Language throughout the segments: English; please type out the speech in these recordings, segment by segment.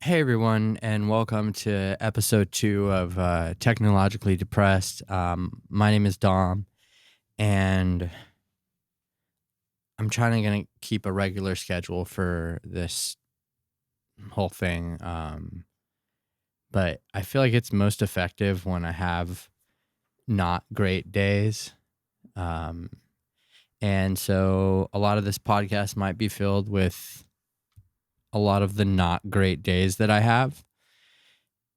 Hey everyone, and welcome to episode 2 of Technologically Depressed. My name is Dom, and I'm trying to gonna keep a regular schedule for this whole thing. But I feel like it's most effective when I have not great days. Um, and so a lot of this podcast might be filled with a lot of the not great days that I have.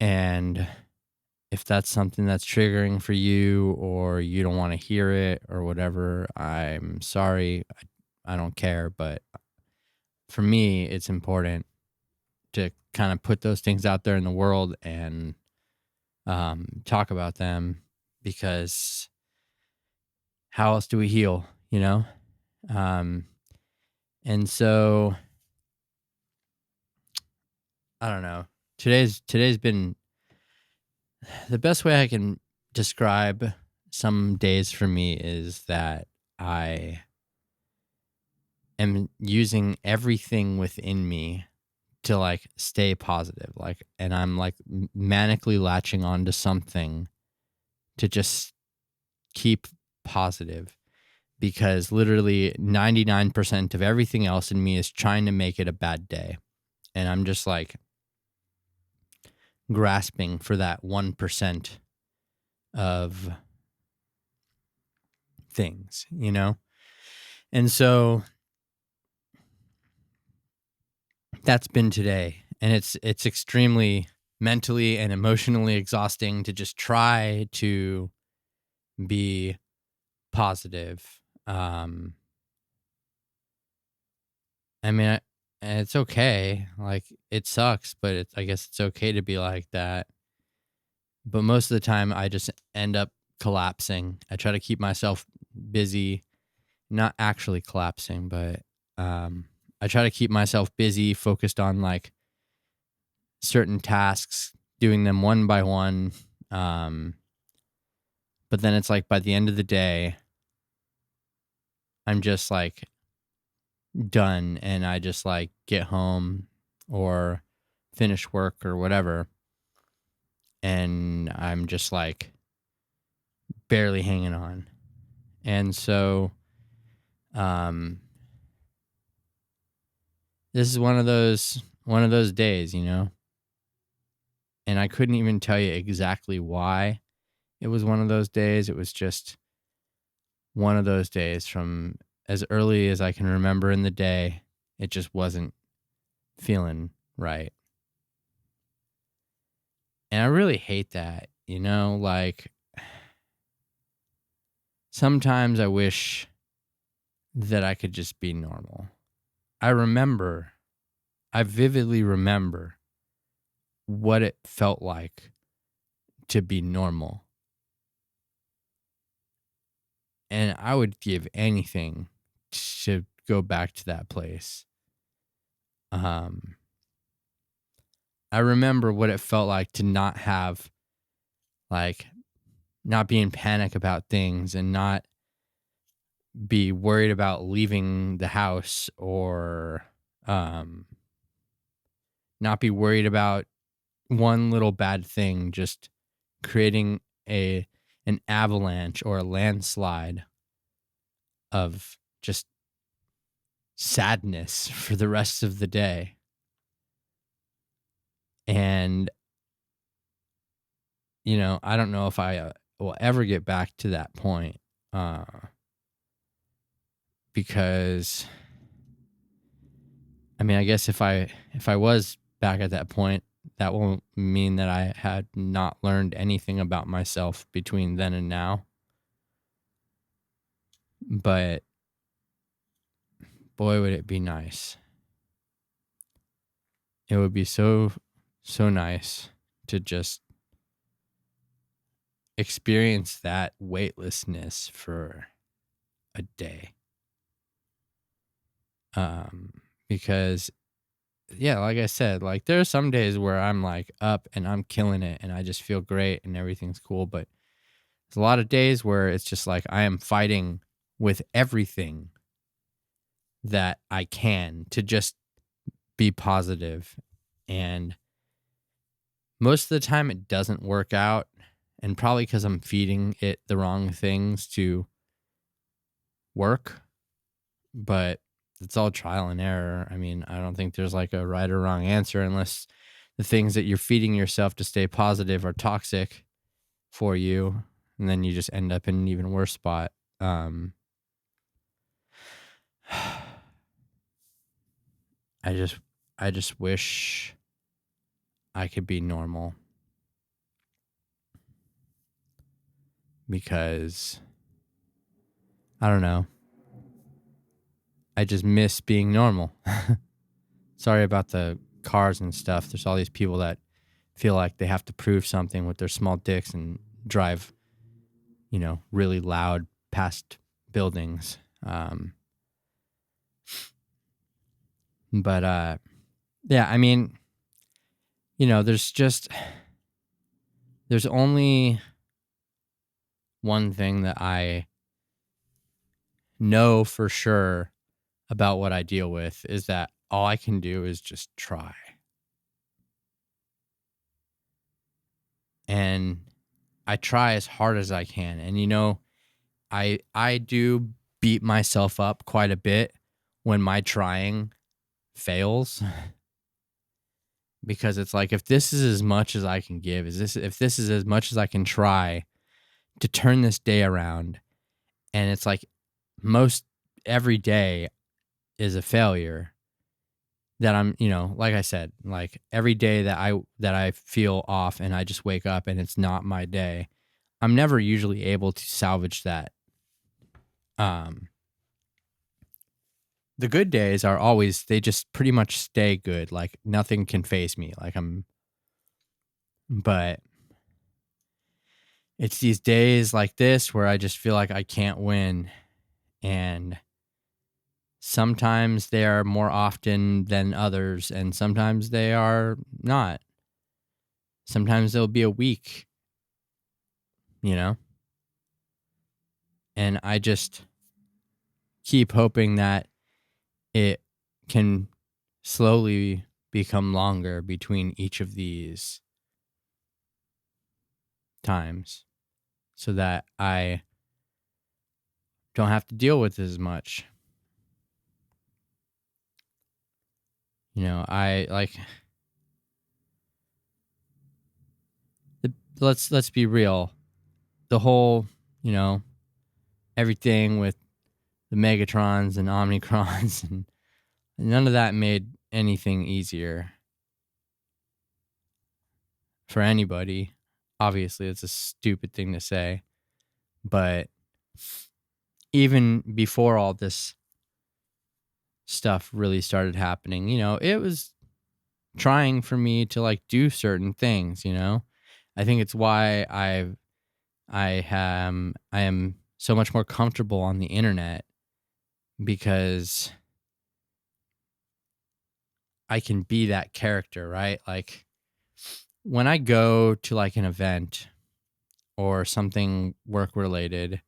And if that's something that's triggering for you or you don't want to hear it or whatever, I'm sorry. I don't care. But for me, it's important to kind of put those things out there in the world and talk about them because how else do we heal, you know? Um, and so I don't know. Today's been the best way I can describe some days for me is that I am using everything within me to like stay positive, like, and I'm like manically latching onto something to just keep positive because literally 99% of everything else in me is trying to make it a bad day. And I'm just like grasping for that 1% of things, you know? And so that's been today. And it's extremely mentally and emotionally exhausting to just try to be positive. I mean, and it's okay. Like it sucks, but I guess it's okay to be like that. But most of the time, I just end up collapsing. I try to keep myself busy, not actually collapsing, but I try to keep myself busy, focused on like certain tasks, doing them one by one. Um, but then it's like by the end of the day, I'm just like done and I just like get home or finish work or whatever. And I'm just like barely hanging on. And so, um, this is one of those days, you know, and I couldn't even tell you exactly why it was one of those days. It was just one of those days from as early as I can remember in the day. It just wasn't feeling right. And I really hate that, you know, like sometimes I wish that I could just be normal. I remember, I vividly remember what it felt like to be normal. And I would give anything to go back to that place. Um, I remember what it felt like to not have, like, not be in panic about things and not be worried about leaving the house or um, not be worried about one little bad thing just creating a an avalanche or a landslide of just sadness for the rest of the day. And I don't know if I will ever get back to that point uh because I mean, I guess if I was back at that point, that won't mean that I had not learned anything about myself between then and now. But boy, would it be nice. It would be so nice to just experience that weightlessness for a day. Um because yeah, like I said, like there are some days where I'm like up and I'm killing it and I just feel great and everything's cool, but there's a lot of days where it's just like I am fighting with everything that I can to just be positive. And most of the time it doesn't work out, and probably because I'm feeding it the wrong things to work, but it's all trial and error. I mean, I don't think there's like a right or wrong answer unless the things that you're feeding yourself to stay positive are toxic for you, and then you just end up in an even worse spot. Um, I just I just wish I could be normal because I don't know. I just miss being normal. Sorry about the cars and stuff. There's all these people that feel like they have to prove something with their small dicks and drive, really loud past buildings. But yeah, I mean, there's only one thing that I know for sure about what I deal with is that all I can do is just try. And I try as hard as I can. And I do beat myself up quite a bit when my trying fails because it's like if this is as much as I can give, if this is as much as I can try to turn this day around, and it's like most every day is a failure, that I'm, like I said, like every day that I feel off and I just wake up and it's not my day, I'm never usually able to salvage that. Um the good days are always, they just pretty much stay good. Like nothing can phase me. But it's these days like this where I just feel like I can't win. And sometimes they are more often than others, and sometimes they are not. Sometimes there'll be a week, you know? And I just keep hoping that it can slowly become longer between each of these times so that I don't have to deal with as much. I like let's be real. The whole, you know, everything with the Megatrons and Omnicrons and none of that made anything easier for anybody. Obviously, it's a stupid thing to say, but even before all this stuff really started happening, it was trying for me to like do certain things. I think it's why I am so much more comfortable on the internet, because I can be that character, right? Like when I go to like an event or something work related,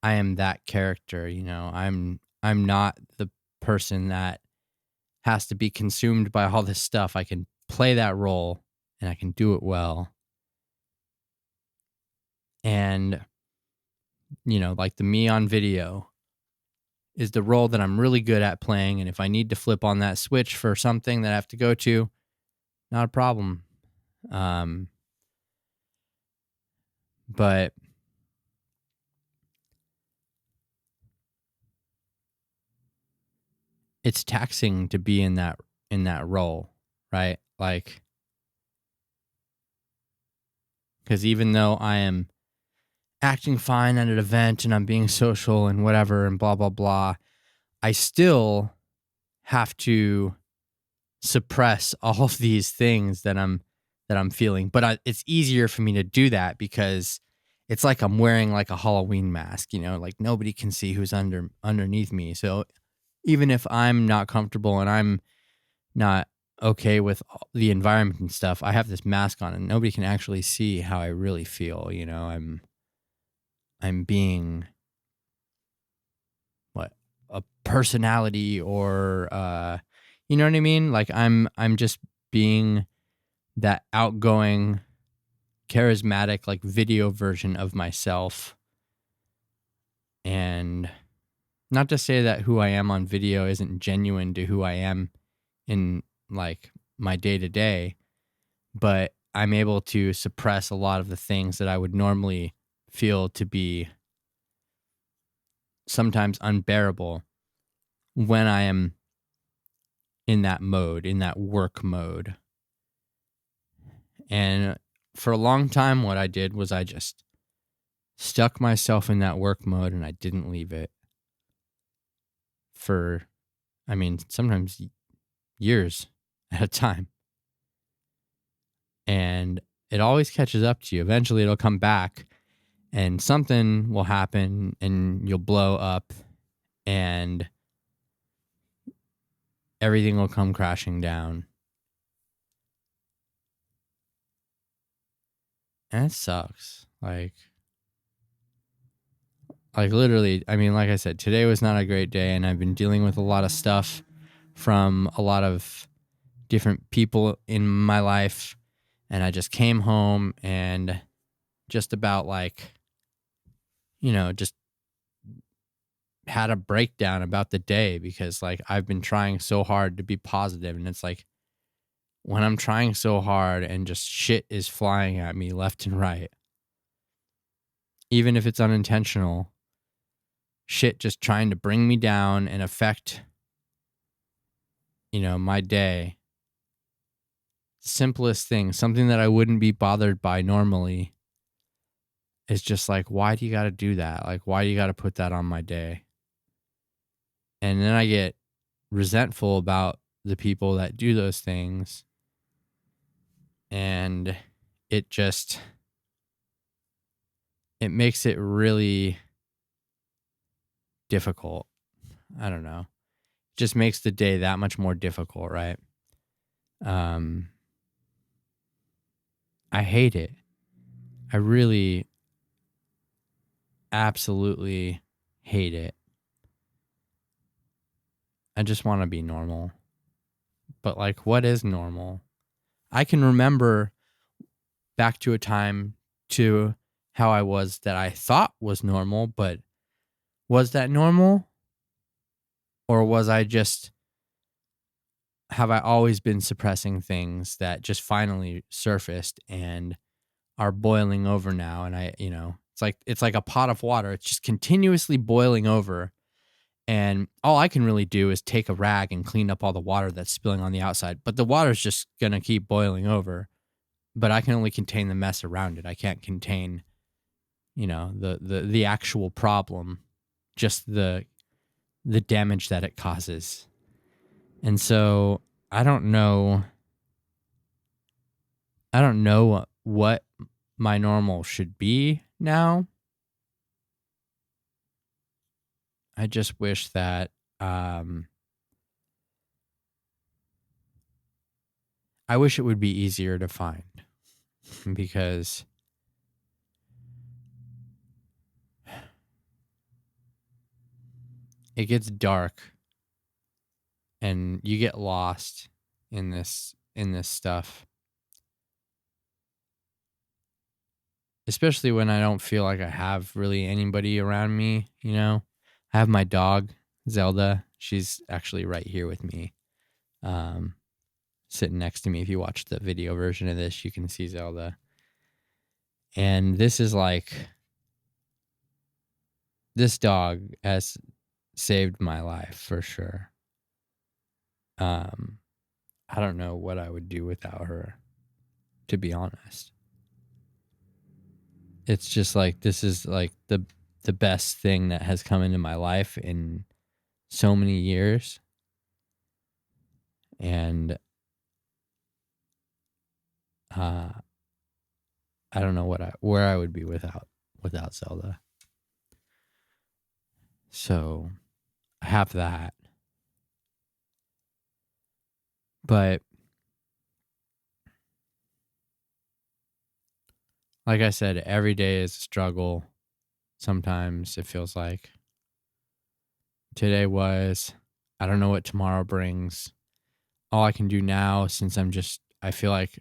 I am that character. I'm not the person that has to be consumed by all this stuff. I can play that role and I can do it well. And like the me on video is the role that I'm really good at playing, and if I need to flip on that switch for something that I have to go to, not a problem. But it's taxing to be in that role, right? Like, because even though I am acting fine at an event and I'm being social and whatever and blah blah blah, I still have to suppress all of these things that I'm feeling. But it's easier for me to do that because it's like I'm wearing like a Halloween mask, like nobody can see who's underneath me. So even if I'm not comfortable and I'm not okay with the environment and stuff, I have this mask on and nobody can actually see how I really feel. I'm being what, a personality, or you know what I mean? Like I'm just being that outgoing, charismatic, like video version of myself. And not to say that who I am on video isn't genuine to who I am in like my day to day, but I'm able to suppress a lot of the things that I would normally feel to be sometimes unbearable when I am in that mode, in that work mode. And for a long time, what I did was I just stuck myself in that work mode and I didn't leave it for, sometimes years at a time. And it always catches up to you. Eventually, it'll come back and something will happen and you'll blow up and everything will come crashing down. And it sucks. Like literally, like I said, today was not a great day and I've been dealing with a lot of stuff from a lot of different people in my life. And I just came home and just about just had a breakdown about the day because I've been trying so hard to be positive, and it's like when I'm trying so hard and just shit is flying at me left and right, even if it's unintentional, shit just trying to bring me down and affect my day. Simplest thing, something that I wouldn't be bothered by normally, is just like, why do you got to do that? Like, why do you got to put that on my day? And then I get resentful about the people that do those things. And it makes it really difficult. I don't know. It just makes the day that much more difficult, right? I hate it. I really absolutely hate it. I just want to be normal. But what is normal? I can remember back to a time to how I was that I thought was normal, but was that normal? Or have I always been suppressing things that just finally surfaced and are boiling over now? And it's like a pot of water. It's just continuously boiling over. And all I can really do is take a rag and clean up all the water that's spilling on the outside. But the water's just going to keep boiling over. But I can only contain the mess around it. I can't contain, the actual problem, just the damage that it causes. And so I don't know what my normal should be now. I just wish that I wish it would be easier to find, because it gets dark and you get lost in this stuff. Especially when I don't feel like I have really anybody around me, I have my dog, Zelda. She's actually right here with me, sitting next to me. If you watch the video version of this, you can see Zelda. And this dog has saved my life for sure. I don't know what I would do without her, to be honest. It's just this is the best thing that has come into my life in so many years. And I don't know where I would be without Zelda. So I have that. But like I said, every day is a struggle. Sometimes it feels like today was. I don't know what tomorrow brings. All I can do now, since I feel like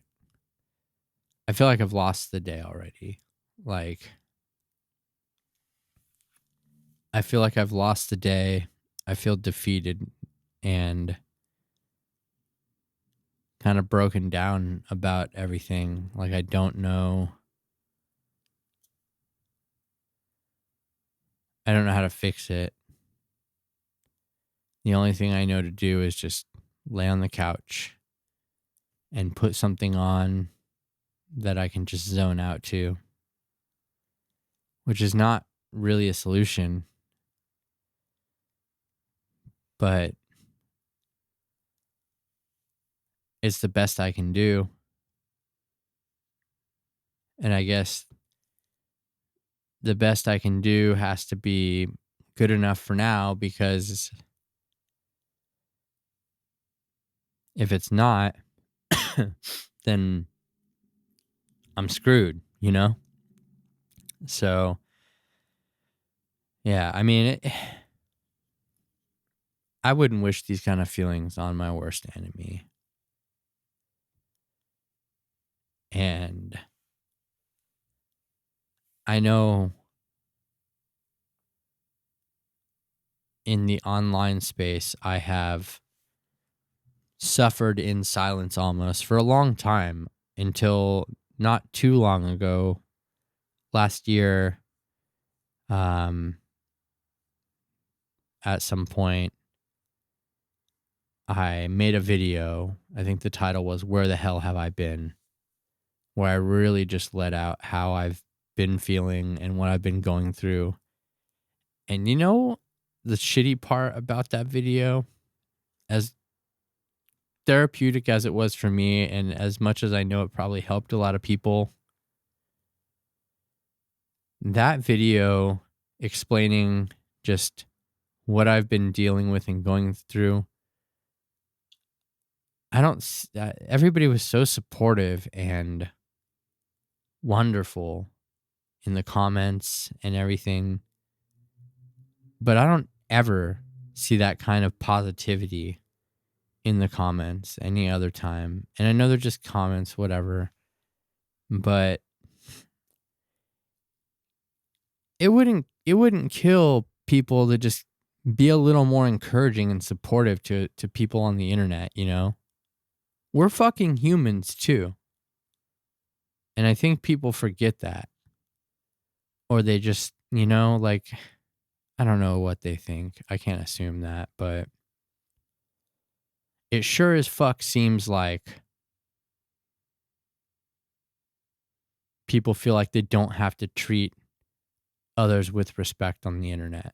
I feel like I've lost the day already. Like, I feel like I've lost the day. I feel defeated and kind of broken down about everything. Like, I don't know. I don't know how to fix it. The only thing I know to do is just lay on the couch and put something on that I can just zone out to, which is not really a solution, but it's the best I can do. And I guess the best I can do has to be good enough for now, because if it's not, then I'm screwed, you know? So, yeah, I mean, I wouldn't wish these kind of feelings on my worst enemy. And I know in the online space, I have suffered in silence almost for a long time, until not too long ago, last year, um, at some point, I made a video. I think the title was "Where the Hell Have I Been?" where I really just let out how I've been feeling and what I've been going through. And you know, the shitty part about that video, as therapeutic as it was for me, and as much as I know it probably helped a lot of people, that video explaining just what I've been dealing with and going through, everybody was so supportive and wonderful in the comments and everything, but I don't ever see that kind of positivity in the comments any other time. And I know they're just comments, whatever, but it wouldn't kill people to just be a little more encouraging and supportive to people on the internet, you know? We're fucking humans too. And I think people forget that. Or they just, like, I don't know what they think. I can't assume that, but it sure as fuck seems like people feel like they don't have to treat others with respect on the internet.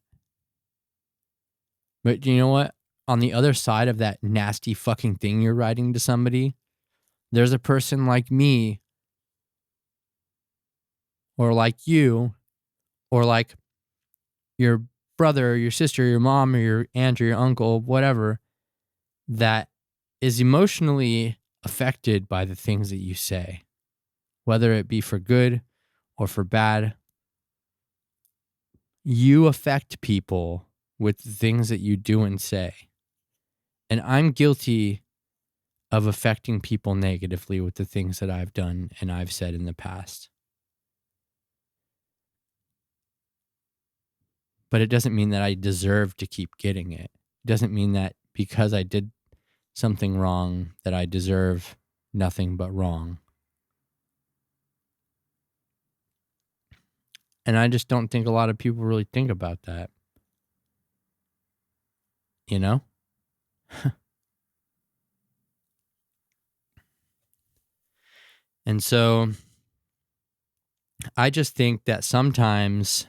But you know what? On the other side of that nasty fucking thing you're writing to somebody, there's a person like me, or like you, or like your brother, or your sister, or your mom, or your aunt, or your uncle, whatever, that is emotionally affected by the things that you say, whether it be for good or for bad. You affect people with the things that you do and say. And I'm guilty of affecting people negatively with the things that I've done and I've said in the past. But it doesn't mean that I deserve to keep getting it. It doesn't mean that because I did something wrong that I deserve nothing but wrong. And I just don't think a lot of people really think about that. You know? And so I just think that sometimes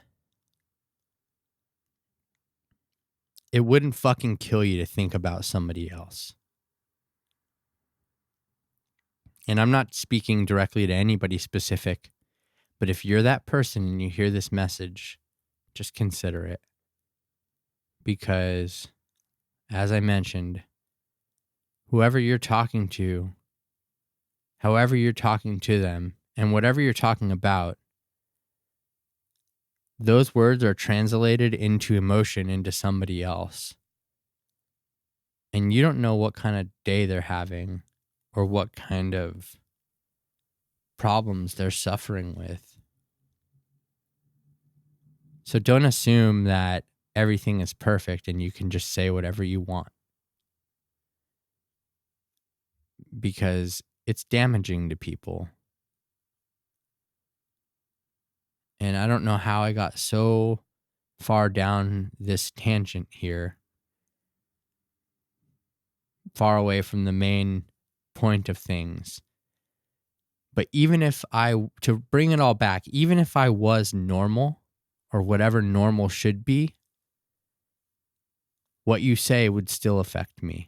it wouldn't fucking kill you to think about somebody else. And I'm not speaking directly to anybody specific, but if you're that person and you hear this message, just consider it. Because, as I mentioned, whoever you're talking to, however you're talking to them, and whatever you're talking about, those words are translated into emotion into somebody else. And you don't know what kind of day they're having or what kind of problems they're suffering with. So don't assume that everything is perfect and you can just say whatever you want, because it's damaging to people. And I don't know how I got so far down this tangent here, far away from the main point of things. But to bring it all back, even if I was normal or whatever normal should be, what you say would still affect me.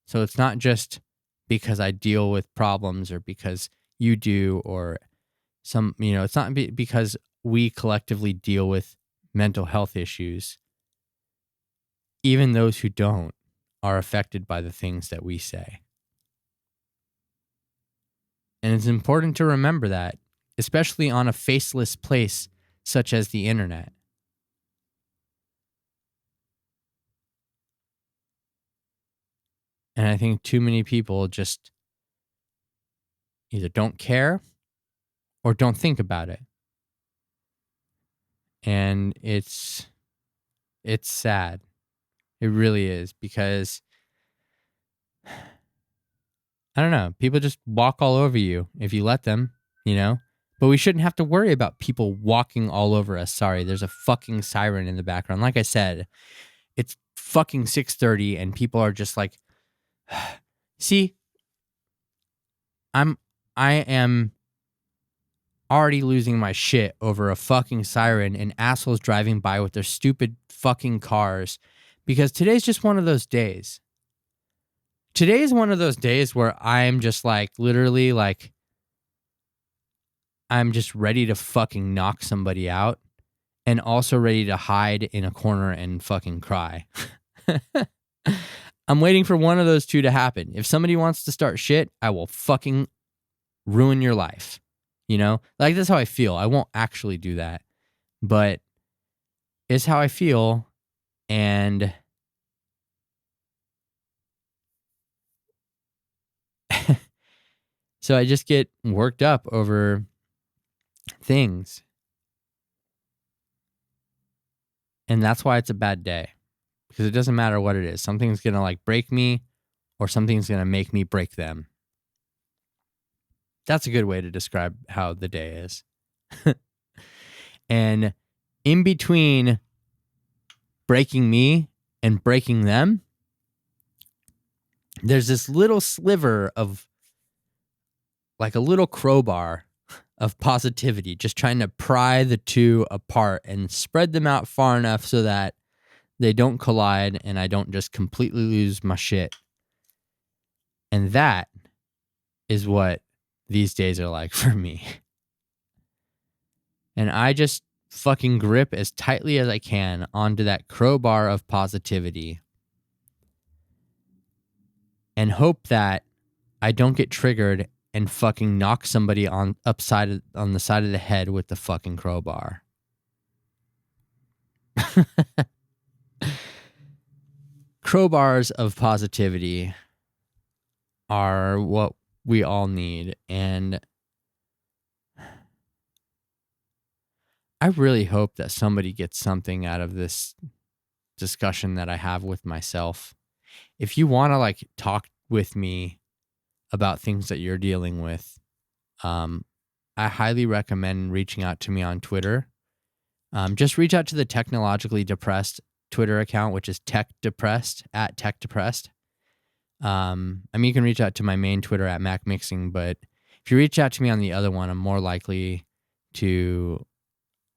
So it's not just because I deal with problems or because you do, or it's not because we collectively deal with mental health issues. Even those who don't are affected by the things that we say. And it's important to remember that, especially on a faceless place such as the internet. And I think too many people just either don't care or don't think about it. And it's sad. It really is, because I don't know, people just walk all over you if you let them, But we shouldn't have to worry about people walking all over us. Sorry, there's a fucking siren in the background. Like I said, it's fucking 6:30 and people are just like, see, I am already losing my shit over a fucking siren and assholes driving by with their stupid fucking cars, because today's just one of those days. Today is one of those days where I'm just like, literally, like, I'm just ready to fucking knock somebody out and also ready to hide in a corner and fucking cry. I'm waiting for one of those two to happen. If somebody wants to start shit, I will fucking ruin your life. Like, that's how I feel. I won't actually do that, but it's how I feel. And so I just get worked up over things. And that's why it's a bad day, because it doesn't matter what it is. Something's going to like break me, or something's going to make me break them. That's a good way to describe how the day is. And in between breaking me and breaking them, there's this little sliver of, like, a little crowbar of positivity, just trying to pry the two apart and spread them out far enough so that they don't collide and I don't just completely lose my shit. And that is what these days are like for me. And I just fucking grip as tightly as I can onto that crowbar of positivity and hope that I don't get triggered and fucking knock somebody on the side of the head with the fucking crowbar. Crowbars of positivity are what we all need, and I really hope that somebody gets something out of this discussion that I have with myself. If you want to like talk with me about things that you're dealing with, I highly recommend reaching out to me on Twitter. Just reach out to the Technologically Depressed Twitter account, which is techdepressed at techdepressed. You can reach out to my main Twitter at MacMixing, but if you reach out to me on the other one, I'm more likely to.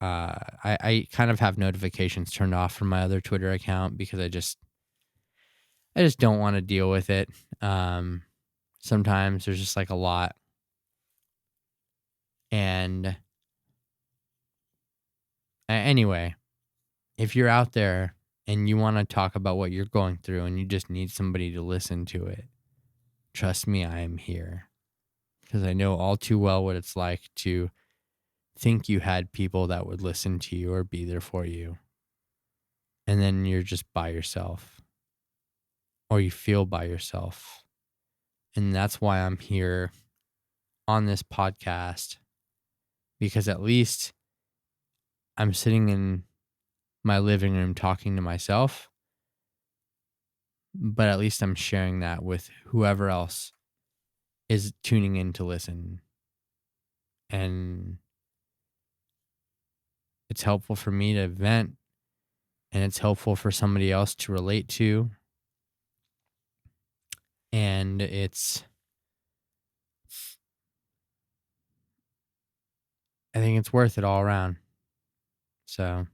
I kind of have notifications turned off from my other Twitter account because I just don't want to deal with it. Sometimes there's just like a lot, and anyway, if you're out there and you want to talk about what you're going through and you just need somebody to listen to it, trust me, I am here, because I know all too well what it's like to think you had people that would listen to you or be there for you, and then you're just by yourself, or you feel by yourself. And that's why I'm here on this podcast because at least I'm sitting in my living room talking to myself, but at least I'm sharing that with whoever else is tuning in to listen. And it's helpful for me to vent, and it's helpful for somebody else to relate to. And I think it's worth it all around. So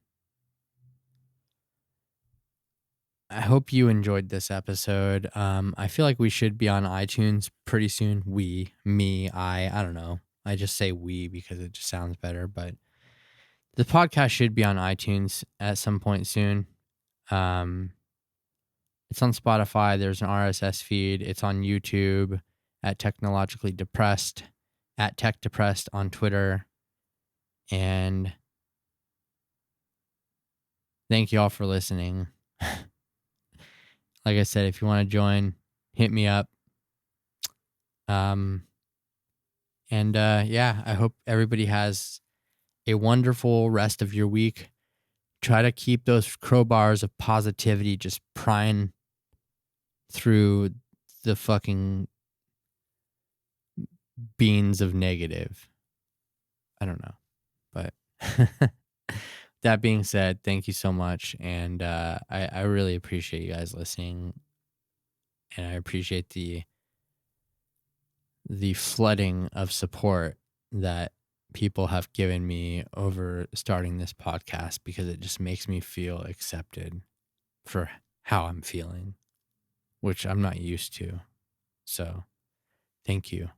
I hope you enjoyed this episode. I feel like we should be on iTunes pretty soon. I don't know. I just say we because it just sounds better, but the podcast should be on iTunes at some point soon. Um, it's on Spotify. There's an RSS feed. It's on YouTube at Technologically Depressed, at Tech Depressed on Twitter. And thank you all for listening. Like I said, if you want to join, hit me up. Yeah, I hope everybody has a wonderful rest of your week. Try to keep those crowbars of positivity just prying through the fucking beans of negative. I don't know. But that being said, thank you so much. And I really appreciate you guys listening. And I appreciate the flooding of support that people have given me over starting this podcast, because it just makes me feel accepted for how I'm feeling, which I'm not used to. So thank you.